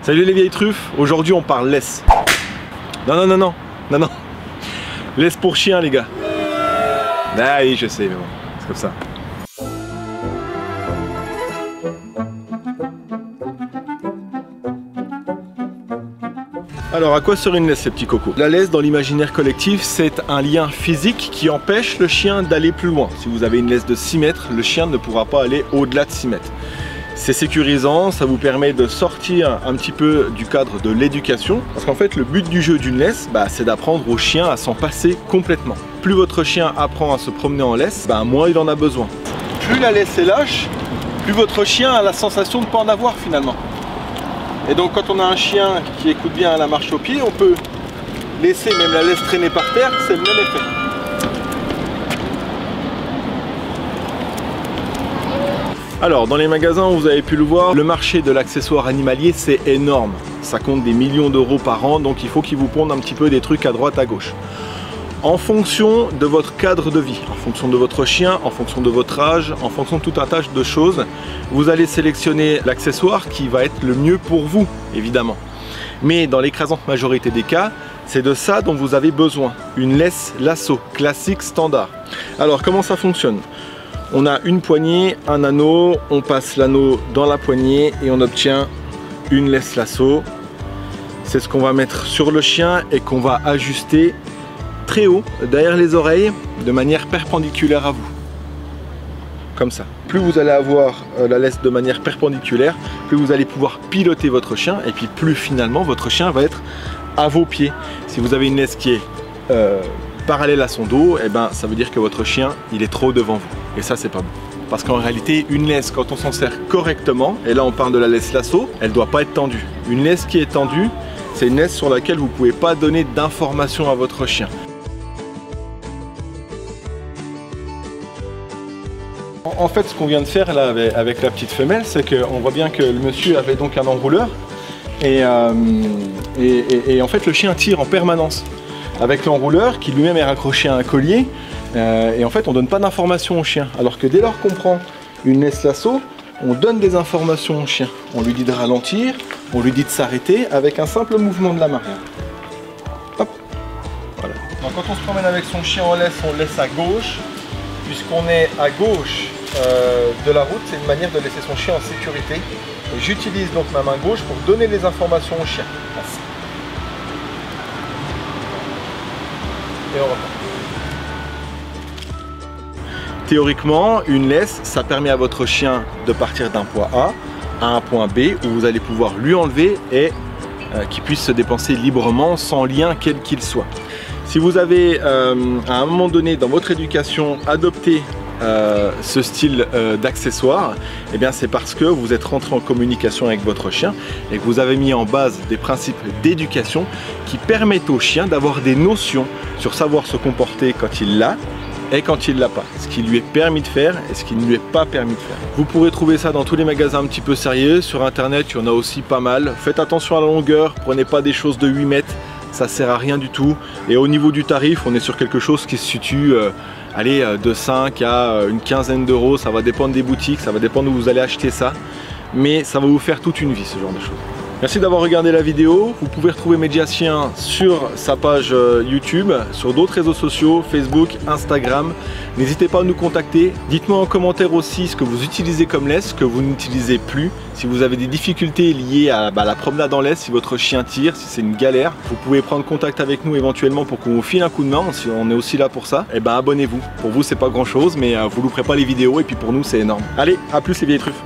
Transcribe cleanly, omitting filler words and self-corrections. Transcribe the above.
Salut les vieilles truffes, aujourd'hui on parle laisse. Non. Laisse pour chien les gars. Ah oui je sais mais bon, c'est comme ça. Alors à quoi sert une laisse ces petits cocos? La laisse dans l'imaginaire collectif c'est un lien physique qui empêche le chien d'aller plus loin. Si vous avez une laisse de 6 mètres, le chien ne pourra pas aller au-delà de 6 mètres. C'est sécurisant, ça vous permet de sortir un petit peu du cadre de l'éducation. Parce qu'en fait le but du jeu d'une laisse, c'est d'apprendre au chien à s'en passer complètement. Plus votre chien apprend à se promener en laisse, moins il en a besoin. Plus la laisse est lâche, plus votre chien a la sensation de ne pas en avoir finalement. Et donc quand on a un chien qui écoute bien à la marche au pied, on peut laisser même la laisse traîner par terre, c'est le même effet. Alors dans les magasins, vous avez pu le voir, le marché de l'accessoire animalier c'est énorme. Ça compte des millions d'euros par an, donc il faut qu'ils vous pondent un petit peu des trucs à droite à gauche. En fonction de votre cadre de vie, en fonction de votre chien, en fonction de votre âge, en fonction de tout un tas de choses, vous allez sélectionner l'accessoire qui va être le mieux pour vous, évidemment. Mais dans l'écrasante majorité des cas, c'est de ça dont vous avez besoin. Une laisse lasso, classique, standard. Alors comment ça fonctionne? On a une poignée, un anneau, on passe l'anneau dans la poignée et on obtient une laisse lasso. C'est ce qu'on va mettre sur le chien et qu'on va ajuster très haut derrière les oreilles de manière perpendiculaire à vous. Comme ça. Plus vous allez avoir la laisse de manière perpendiculaire, plus vous allez pouvoir piloter votre chien et puis plus finalement votre chien va être à vos pieds. Si vous avez une laisse qui est parallèle à son dos, ça veut dire que votre chien il est trop devant vous. Et ça c'est pas bon. Parce qu'en réalité une laisse quand on s'en sert correctement, et là on parle de la laisse lasso, elle doit pas être tendue. Une laisse qui est tendue, c'est une laisse sur laquelle vous pouvez pas donner d'informations à votre chien. En fait ce qu'on vient de faire là avec la petite femelle, c'est qu'on voit bien que le monsieur avait donc un enrouleur et en fait le chien tire en permanence avec l'enrouleur qui lui-même est raccroché à un collier. Et en fait on donne pas d'informations au chien, alors que dès lors qu'on prend une laisse lasso, on donne des informations au chien. On lui dit de ralentir, on lui dit de s'arrêter avec un simple mouvement de la main. Hop. Voilà. Donc quand on se promène avec son chien en laisse, on laisse à gauche. Puisqu'on est à gauche de la route, c'est une manière de laisser son chien en sécurité. Et j'utilise donc ma main gauche pour donner les informations au chien. Merci. Et on repart. Théoriquement, une laisse, ça permet à votre chien de partir d'un point A à un point B où vous allez pouvoir lui enlever et qu'il puisse se dépenser librement sans lien quel qu'il soit. Si vous avez à un moment donné dans votre éducation adopté ce style d'accessoire, c'est parce que vous êtes rentré en communication avec votre chien et que vous avez mis en base des principes d'éducation qui permettent au chien d'avoir des notions sur savoir se comporter quand il l'a et quand il l'a pas, ce qui lui est permis de faire et ce qui ne lui est pas permis de faire. Vous pourrez trouver ça dans tous les magasins un petit peu sérieux, sur internet il y en a aussi pas mal. Faites attention à la longueur, prenez pas des choses de 8 mètres, ça sert à rien du tout. Et au niveau du tarif, on est sur quelque chose qui se situe de 5 à une quinzaine d'euros, ça va dépendre des boutiques, ça va dépendre où vous allez acheter ça, mais ça va vous faire toute une vie ce genre de choses. Merci d'avoir regardé la vidéo. Vous pouvez retrouver Mediacien sur sa page YouTube, sur d'autres réseaux sociaux, Facebook, Instagram. N'hésitez pas à nous contacter. Dites-moi en commentaire aussi ce que vous utilisez comme laisse, ce que vous n'utilisez plus. Si vous avez des difficultés liées à la promenade en laisse, si votre chien tire, si c'est une galère, vous pouvez prendre contact avec nous éventuellement pour qu'on vous file un coup de main. On est aussi là pour ça. Abonnez-vous. Pour vous, c'est pas grand-chose, mais vous louperez pas les vidéos et puis pour nous, c'est énorme. Allez, à plus les vieilles truffes.